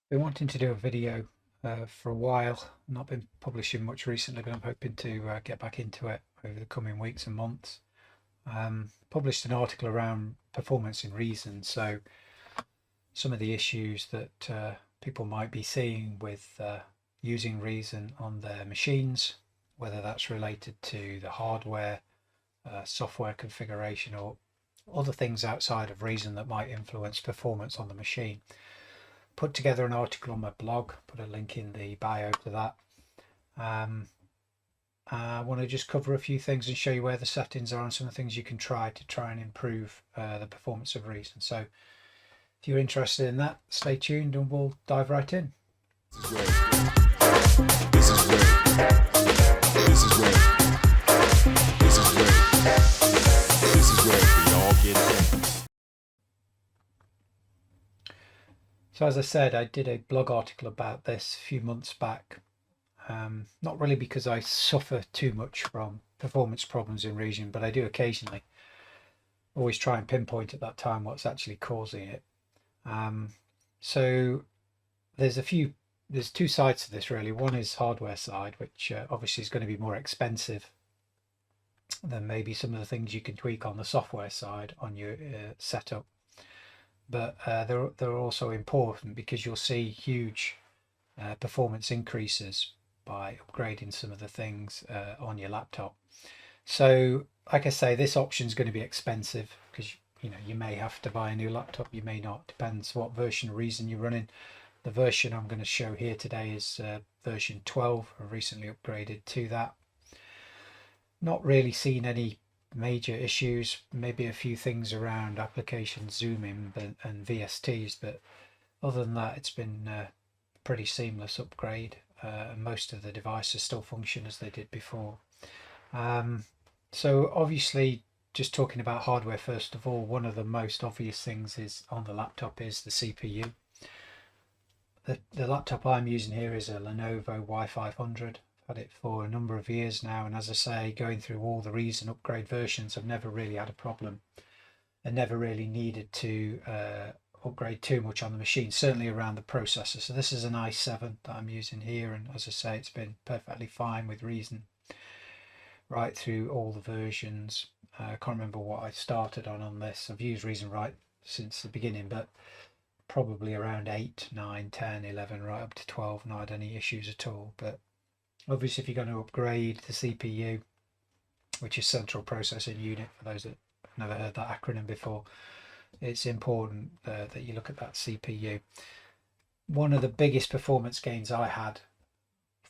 Been wanting to do a video for a while. Not been publishing much recently, but I'm hoping to get back into it over the coming weeks and months. Published an article around performance in reason, so some of the issues that people might be seeing with using reason on their machines, whether that's related to the hardware, software configuration, or other things outside of reason that might influence performance on the machine. Put together an article on my blog, put a link in the bio to that. I want to just cover a few things and show you where the settings are and some of the things you can try and improve the performance of reason. So if you're interested in that, stay tuned and we'll dive right in. This is great. This is great. This is great. This is great. This is great. We all get it. So as I said, I did a blog article about this a few months back. Not really because I suffer too much from performance problems in reason, but I do occasionally. Always try and pinpoint at that time what's actually causing it. So there's two sides to this really. One is hardware side, which obviously is going to be more expensive than maybe some of the things you can tweak on the software side on your setup. But they're also important because you'll see huge performance increases by upgrading some of the things on your laptop. So like I say, this option is going to be expensive because you may have to buy a new laptop, you may not, depends what version of Reason you're running. The version I'm going to show here today is version 12. I've recently upgraded to that. Not really seen any major issues, maybe a few things around application zooming and VSTs, but other than that it's been a pretty seamless upgrade. Most of the devices still function as they did before. So obviously, just talking about hardware first of all, one of the most obvious things is on the laptop is the CPU. The laptop I'm using here is a Lenovo Y500. I've had it for a number of years now, and as I say, going through all the Reason upgrade versions, I've never really had a problem and never really needed to upgrade too much on the machine, certainly around the processor. So this is an i7 that I'm using here, and as I say, it's been perfectly fine with Reason right through all the versions. I can't remember what I started on this. I've used Reason right since the beginning, but probably around 8, 9, 10, 11, right up to 12, not had any issues at all. But obviously if you're going to upgrade the CPU, which is Central Processing Unit, for those that have never heard that acronym before, it's important that you look at that CPU. One of the biggest performance gains I had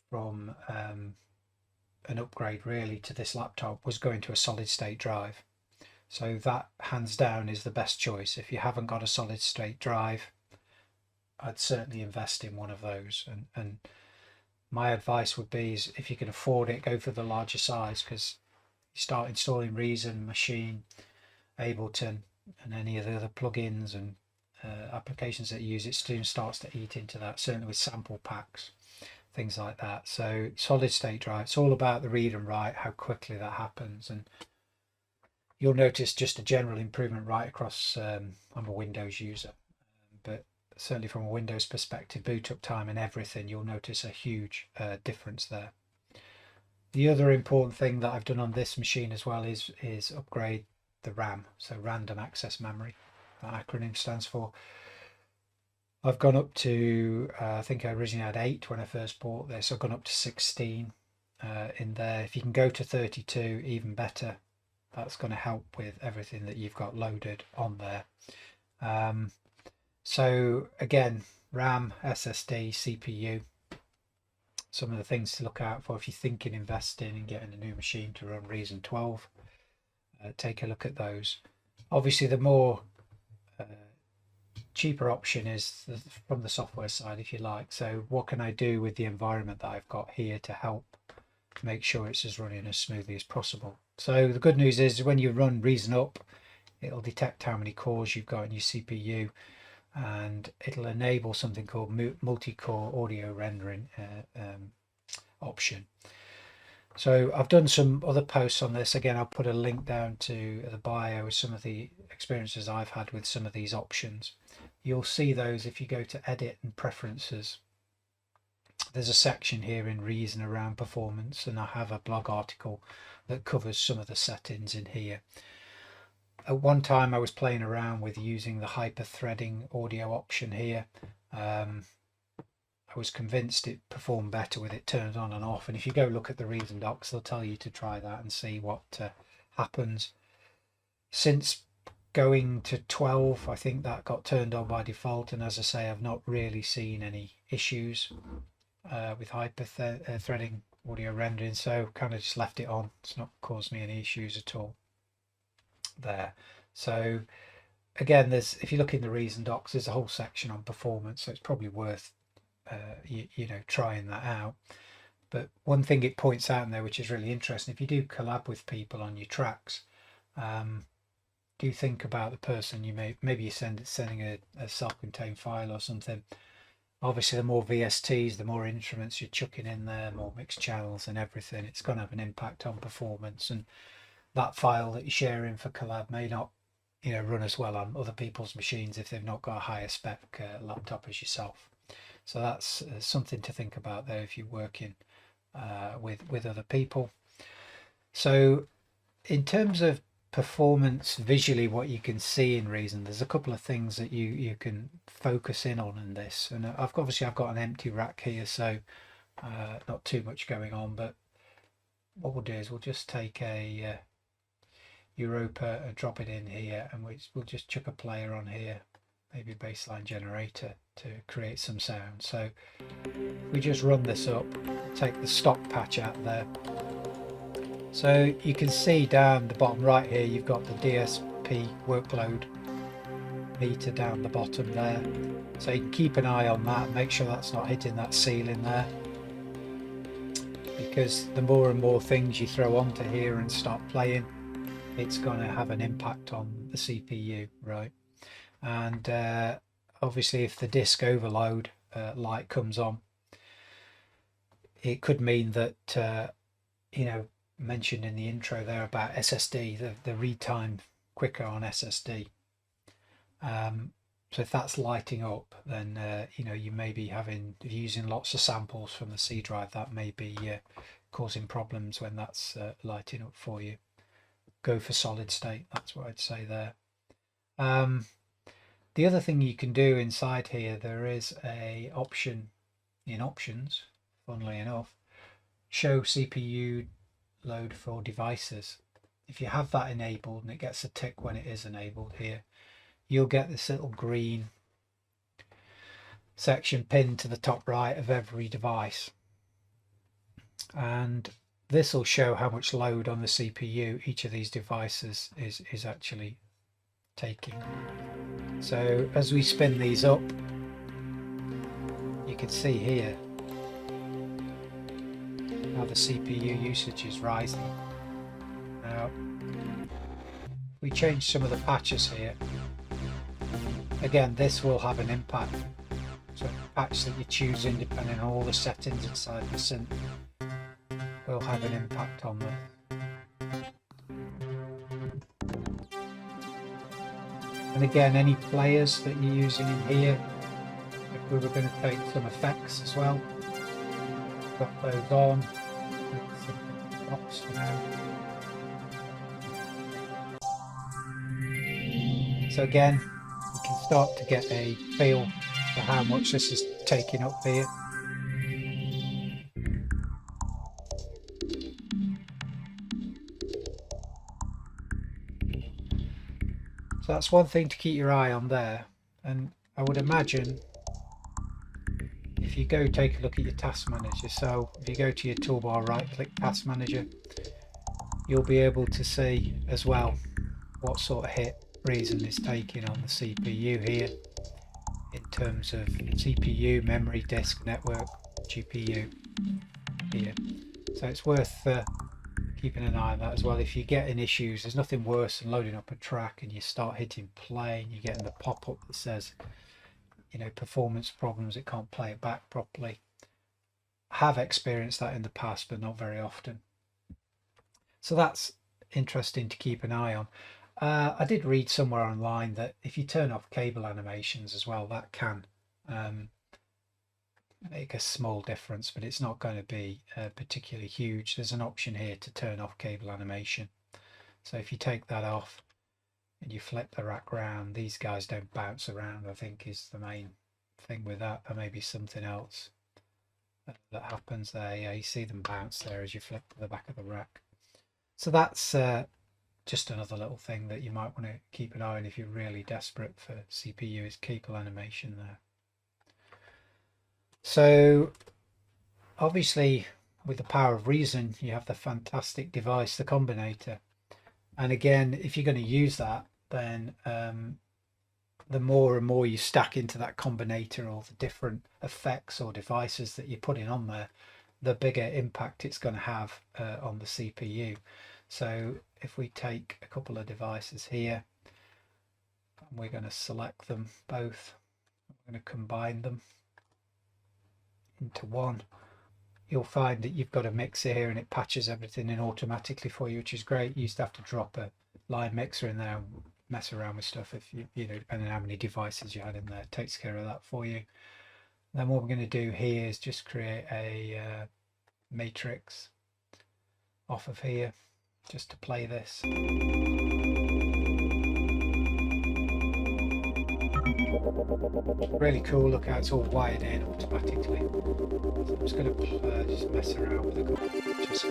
from an upgrade really to this laptop was going to a solid state drive. So that hands down is the best choice. If you haven't got a solid state drive, I'd certainly invest in one of those. And my advice would be is if you can afford it, go for the larger size, because you start installing Reason, Maschine, Ableton, and any of the other plugins and applications that you use, it soon starts to eat into that, certainly with sample packs, things like that. So solid state drive, it's all about the read and write, how quickly that happens. And you'll notice just a general improvement right across. I'm a Windows user, but certainly from a Windows perspective, boot up time and everything, you'll notice a huge difference there. The other important thing that I've done on this machine as well is upgrade the RAM, so random access memory, that acronym stands for. I've gone up to, I think I originally had 8 when I first bought this. I've gone up to 16 in there. If you can go to 32, even better. That's going to help with everything that you've got loaded on there. So again, RAM, SSD, CPU, some of the things to look out for if you're thinking investing and getting a new machine to run Reason 12. Take a look at those. Obviously, the more cheaper option is from the software side, if you like. So what can I do with the environment that I've got here to help make sure it's as running as smoothly as possible? So the good news is when you run Reason up, it'll detect how many cores you've got in your CPU, and it'll enable something called multi-core audio rendering option. So I've done some other posts on this. Again, I'll put a link down to the bio with some of the experiences I've had with some of these options. you'll see those if you go to Edit and Preferences. There's a section here in Reason around performance, and I have a blog article that covers some of the settings in here. At one time I was playing around with using the hyper-threading audio option here. I was convinced it performed better with it turned on and off, and if you go look at the Reason docs, they'll tell you to try that and see what happens. Since going to 12, I think that got turned on by default, and as I say, I've not really seen any issues with hyper-threading audio rendering, so kind of just left it on. It's not caused me any issues at all there. So again, if you look in the Reason docs, there's a whole section on performance, so it's probably worth you know, trying that out. But one thing it points out in there, which is really interesting, if you do collab with people on your tracks, do think about the person you maybe you're sending a self-contained file or something. Obviously, the more VSTs, the more instruments you're chucking in there, more mixed channels and everything, it's going to have an impact on performance. And that file that you're sharing for collab may not, you know, run as well on other people's machines if they've not got a higher spec laptop as yourself. So that's something to think about there if you're working with other people. So in terms of performance visually, what you can see in Reason, there's a couple of things that you can focus in on in this. And I've got an empty rack here, so not too much going on, but what we'll do is we'll just take a Europa and drop it in here, and we'll just chuck a player on here, maybe a baseline generator to create some sound. So we just run this up, take the stock patch out there. So you can see down the bottom right here, you've got the DSP workload meter down the bottom there. So you can keep an eye on that, make sure that's not hitting that ceiling there, because the more and more things you throw onto here and start playing, it's going to have an impact on the CPU, right? And obviously if the disk overload light comes on, it could mean that you know, mentioned in the intro there about SSD, the read time quicker on SSD. So if that's lighting up, then you know, you may be using lots of samples from the C drive. That may be causing problems when that's lighting up for you. Go for solid state, that's what I'd say there. The other thing you can do inside here, there is a option in options, funnily enough, show CPU load for devices. If you have that enabled, and it gets a tick when it is enabled here, you'll get this little green section pinned to the top right of every device, and this will show how much load on the CPU each of these devices is actually taking. So as we spin these up, you can see here how the CPU usage is rising. Now, we change some of the patches here. Again, this will have an impact. So the patch that you're choosing, depending on all the settings inside the synth, will have an impact on this. And again, any players that you're using in here, if we were going to take some effects as well, got those on. Box for now. So again, you can start to get a feel for how much this is taking up here. So that's one thing to keep your eye on there. And I would imagine if you go take a look at your task manager, so if you go to your toolbar, right click task manager, you'll be able to see as well what sort of hit Reason is taking on the CPU here in terms of CPU, memory, disk, network, GPU here. So it's worth keeping an eye on that as well. If you're getting issues, there's nothing worse than loading up a track and you start hitting play and you're getting the pop-up that says, you know, performance problems, it can't play it back properly. I have experienced that in the past, but not very often. So that's interesting to keep an eye on. I did read somewhere online that if you turn off cable animations as well, that can um, make a small difference, but it's not going to be particularly huge. There's an option here to turn off cable animation. So if you take that off and you flip the rack round, these guys don't bounce around, I think is the main thing with that. There may be something else that happens there. Yeah, you see them bounce there as you flip to the back of the rack. So that's just another little thing that you might want to keep an eye on if you're really desperate for CPU, is cable animation there. So obviously with the power of reason, you have the fantastic device, the combinator. And again, if you're going to use that, then the more and more you stack into that combinator, or the different effects or devices that you're putting on there, the bigger impact it's going to have on the CPU. So if we take a couple of devices here, and we're going to select them both, we're going to combine them into one, you'll find that you've got a mixer here and it patches everything in automatically for you, which is great. You used to have to drop a line mixer in there and mess around with stuff if you know, depending on how many devices you had in there. It takes care of that for you. Then what we're going to do here is just create a matrix off of here just to play this. Really cool. Look how it's all wired in automatically. So I'm just going to just mess around with a couple of pictures.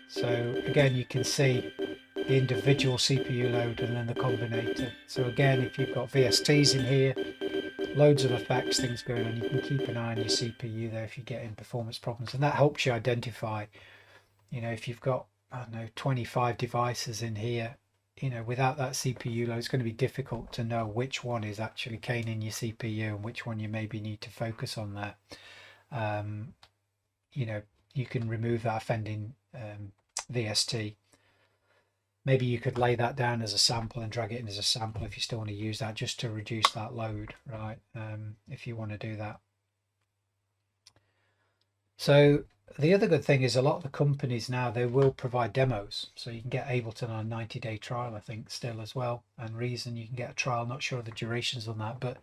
So again, you can see the individual CPU load and then the combinator. So again, if you've got VSTs in here, loads of effects, things going on, you can keep an eye on your CPU there if you get in performance problems, and that helps you identify, you know, if you've got, I don't know, 25 devices in here, you know, without that CPU load, it's going to be difficult to know which one is actually caning your CPU and which one you maybe need to focus on there. You know, you can remove that offending VST. Maybe you could lay that down as a sample and drag it in as a sample if you still want to use that, just to reduce that load, right? If you want to do that. So the other good thing is a lot of the companies now, they will provide demos. So you can get Ableton on a 90-day trial, I think, still as well. And Reason, you can get a trial, not sure of the durations on that. But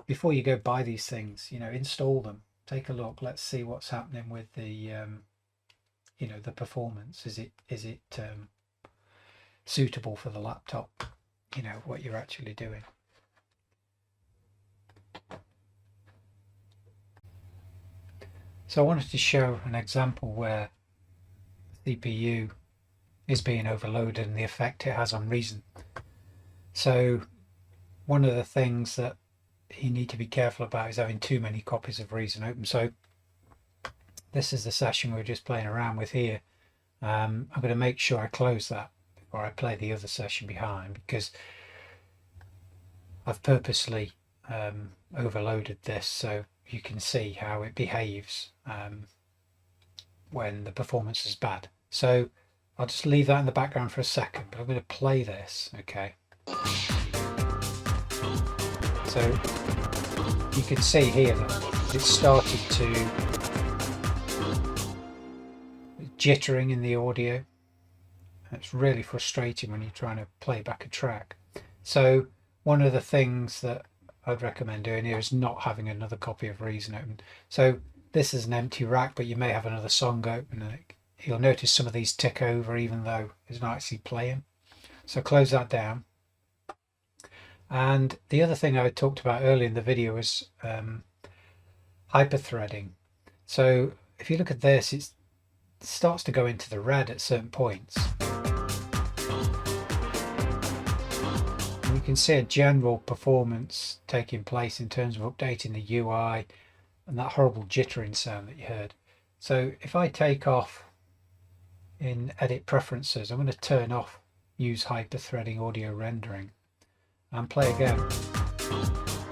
before you go buy these things, you know, install them, take a look, let's see what's happening with the, you know, the performance. Is it suitable for the laptop, you know, what you're actually doing. So I wanted to show an example where the CPU is being overloaded and the effect it has on Reason. So one of the things that you need to be careful about is having too many copies of Reason open. So this is the session we're just playing around with here. I'm going to make sure I close that before I play the other session behind, because I've purposely overloaded this so you can see how it behaves when the performance is bad. So I'll just leave that in the background for a second, but I'm going to play this, okay? So you can see here that it started to jittering in the audio. It's really frustrating when you're trying to play back a track. So one of the things that I'd recommend doing here is not having another copy of Reason open. So this is an empty rack, but you may have another song open, and you'll notice some of these tick over even though it's not actually playing. So close that down. And the other thing I talked about earlier in the video was hyperthreading. So if you look at this, it starts to go into the red at certain points. You can see a general performance taking place in terms of updating the UI and that horrible jittering sound that you heard. So if I take off in edit preferences, I'm going to turn off use hyperthreading audio rendering and play again.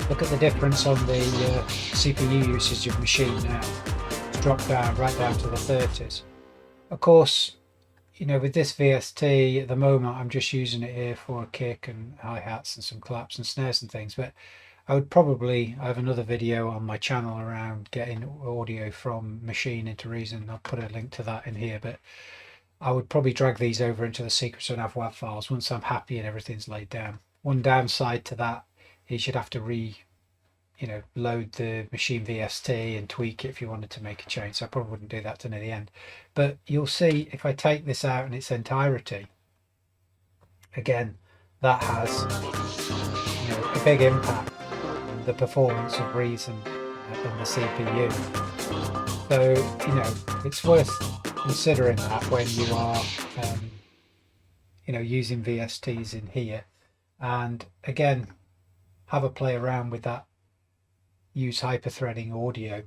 Look at the difference on the CPU usage of Maschine now. It's dropped down right down to the 30s. Of course, you know, with this VST at the moment, I'm just using it here for a kick and hi-hats and some claps and snares and things, but I have another video on my channel around getting audio from Maschine into Reason. I'll put a link to that in here, but I would probably drag these over into the secrets and have WAV files once I'm happy and everything's laid down. One downside to that is you'd have to load the Maschine VST and tweak it if you wanted to make a change. So I probably wouldn't do that to near the end. But you'll see if I take this out in its entirety, again, that has a big impact on the performance of Reason and the CPU. So it's worth considering that when you are using VSTs in here. And again, have a play around with that use hyperthreading audio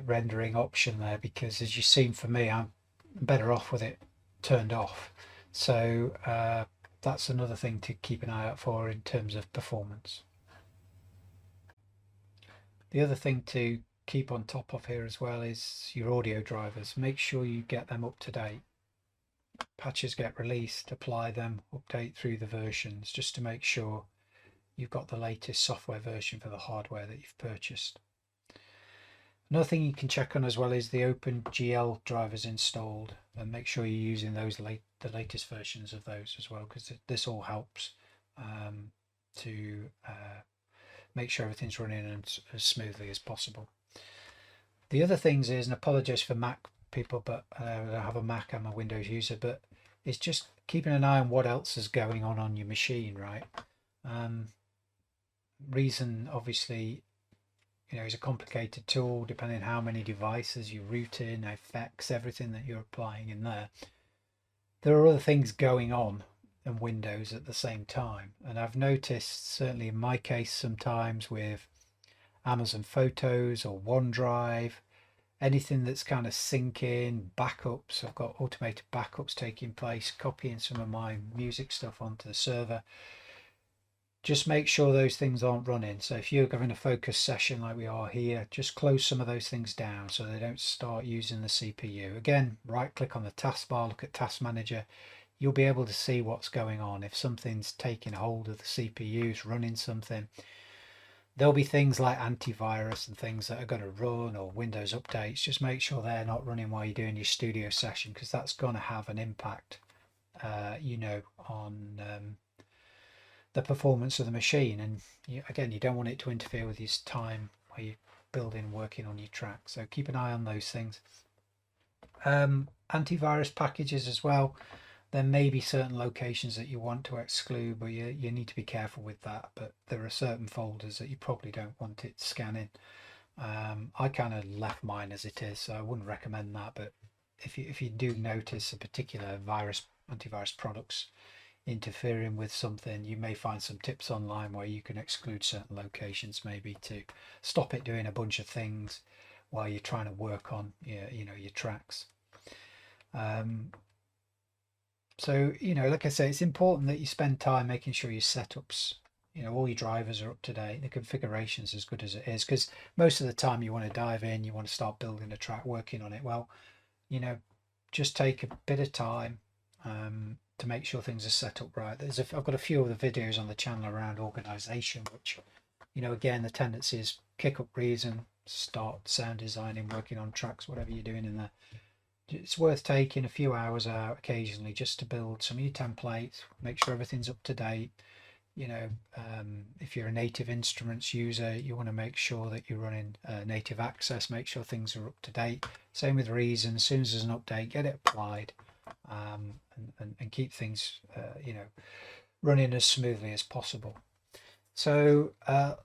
rendering option there, because as you've seen for me, I'm better off with it turned off. So that's another thing to keep an eye out for in terms of performance. The other thing to keep on top of here as well is your audio drivers. Make sure you get them up to date. Patches get released, apply them, update through the versions, just to make sure you've got the latest software version for the hardware that you've purchased. Another thing you can check on as well is the OpenGL drivers installed, and make sure you're using the latest versions of those as well, because this all helps to make sure everything's running as smoothly as possible. The other things is, and apologies for Mac people, but I have a Mac, I'm a Windows user, but it's just keeping an eye on what else is going on your machine, right? Reason obviously is a complicated tool depending on how many devices you root in, effects, everything that you're applying in there. There are other things going on in Windows at the same time, and I've noticed, certainly in my case, sometimes with Amazon Photos or OneDrive, anything that's kind of syncing, backups, I've got automated backups taking place, copying some of my music stuff onto the server. Just make sure those things aren't running. So if you're having a focus session like we are here, just close some of those things down so they don't start using the CPU. Again, right click on the taskbar, look at Task Manager. You'll be able to see what's going on. If something's taking hold of the CPUs, running something, there'll be things like antivirus and things that are going to run, or Windows updates. Just make sure they're not running while you're doing your studio session, because that's going to have an impact on the performance of the machine. And again, you don't want it to interfere with your time while you're building and working on your track. So keep an eye on those things. Antivirus packages as well. There may be certain locations that you want to exclude, but you need to be careful with that. But there are certain folders that you probably don't want it scanning. I kind of left mine as it is, so I wouldn't recommend that. But if you do notice a particular antivirus products interfering with something, you may find some tips online where you can exclude certain locations, maybe to stop it doing a bunch of things while you're trying to work on your tracks. So like I say, it's important that you spend time making sure your setups, all your drivers are up to date, the configuration's as good as it is, because most of the time you want to dive in, you want to start building a track, working on it. Well, just take a bit of time to make sure things are set up right. I've got a few other videos on the channel around organization, which again, the tendency is kick up Reason, start sound designing, working on tracks, whatever you're doing in there. It's worth taking a few hours out occasionally just to build some of your templates, make sure everything's up to date. If you're a native instruments user, you want to make sure that you're running native access, make sure things are up to date. Same with Reason, as soon as there's an update, get it applied, and keep things running as smoothly as possible. So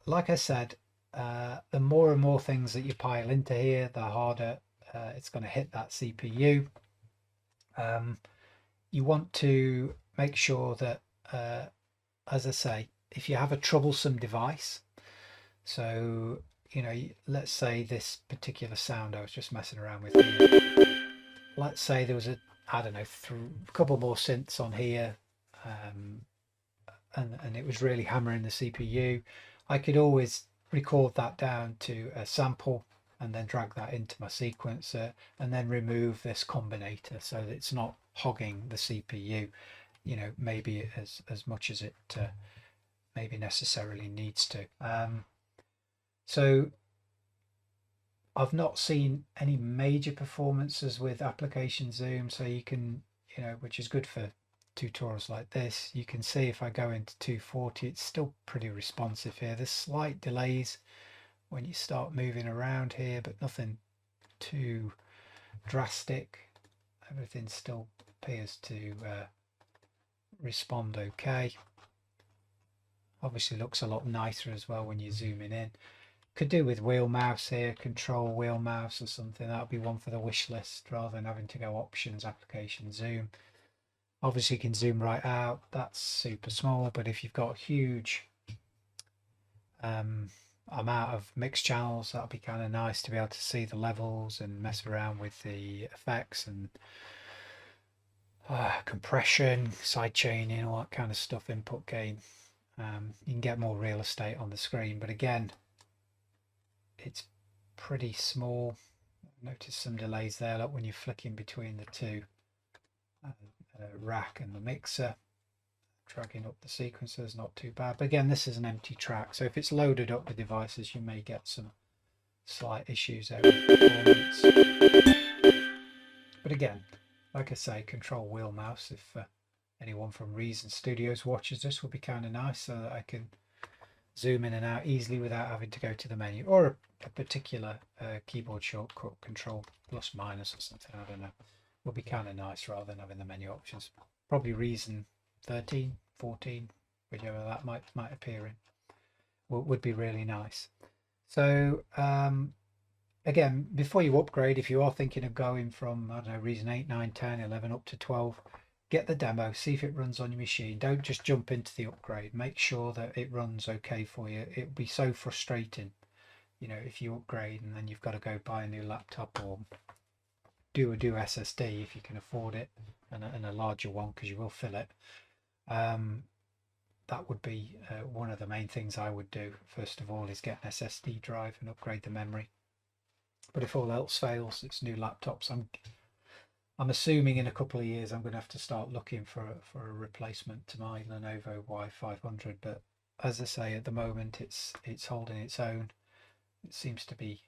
like I said, the more and more things that you pile into here, the harder it's going to hit that CPU. You want to make sure that, as I say, if you have a troublesome device, so let's say this particular sound I was just messing around with here, let's say there was a couple more synths on here, and it was really hammering the CPU, I could always record that down to a sample and then drag that into my sequencer, and then remove this combinator so that it's not hogging the CPU, maybe as much as it maybe necessarily needs to. So I've not seen any major performances with application zoom, so you can, which is good for tutorials like this. You can see if I go into 240, it's still pretty responsive here. There's slight delays when you start moving around here, but nothing too drastic. Everything still appears to respond okay. Obviously looks a lot nicer as well when you're zooming in. Could do with wheel mouse here, control wheel mouse or something. That would be one for the wish list rather than having to go options, application, zoom. Obviously you can zoom right out. That's super small, but if you've got a huge amount of mixed channels, that'd be kind of nice to be able to see the levels and mess around with the effects and compression, side chaining, all that kind of stuff, input gain. You can get more real estate on the screen, but again, it's pretty small. Notice some delays there, like when you're flicking between the two, rack and the mixer, dragging up the sequencers, not too bad. But again, this is an empty track, so if it's loaded up with devices, you may get some slight issues there with performance. But again, like I say, control wheel mouse. If anyone from Reason Studios watches this, would be kind of nice, so that I can zoom in and out easily without having to go to the menu, or a particular keyboard shortcut, control plus minus or something, I don't know, would be kind of nice rather than having the menu options. Probably Reason 13, 14, whichever that might appear in, would be really nice. So again, before you upgrade, if you are thinking of going from, I don't know, Reason 8, 9, 10, 11 up to 12, get the demo, see if it runs on your machine. Don't just jump into the upgrade. Make sure that it runs okay for you. It would be so frustrating, if you upgrade and then you've got to go buy a new laptop or do SSD if you can afford it, and a larger one, because you will fill it. That would be one of the main things I would do. First of all is get an SSD drive and upgrade the memory. But if all else fails, it's new laptops. I'm assuming in a couple of years I'm going to have to start looking for a replacement to my Lenovo Y500. But as I say, at the moment it's holding its own. It seems to be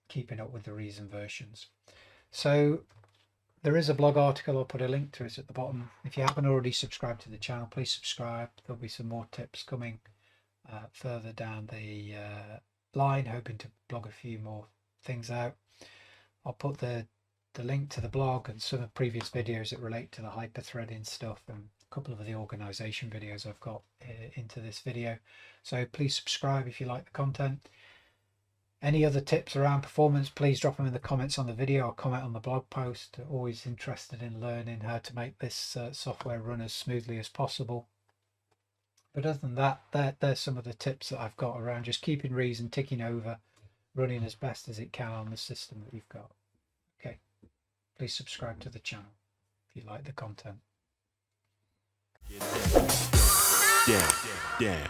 keeping up with the Reason versions. So there is a blog article. I'll put a link to it at the bottom. If you haven't already subscribed to the channel, please subscribe. There'll be some more tips coming further down the line, hoping to blog a few more things out. I'll put the link to the blog and some of previous videos that relate to the hyperthreading stuff, and a couple of the organization videos I've got into this video. So please subscribe if you like the content. Any other tips around performance, please drop them in the comments on the video or comment on the blog post. Always interested in learning how to make this software run as smoothly as possible. But other than that, there's some of the tips that I've got around just keeping Reason ticking over, running as best as it can on the system that you've got. Okay, please subscribe to the channel if you like the content. Yeah.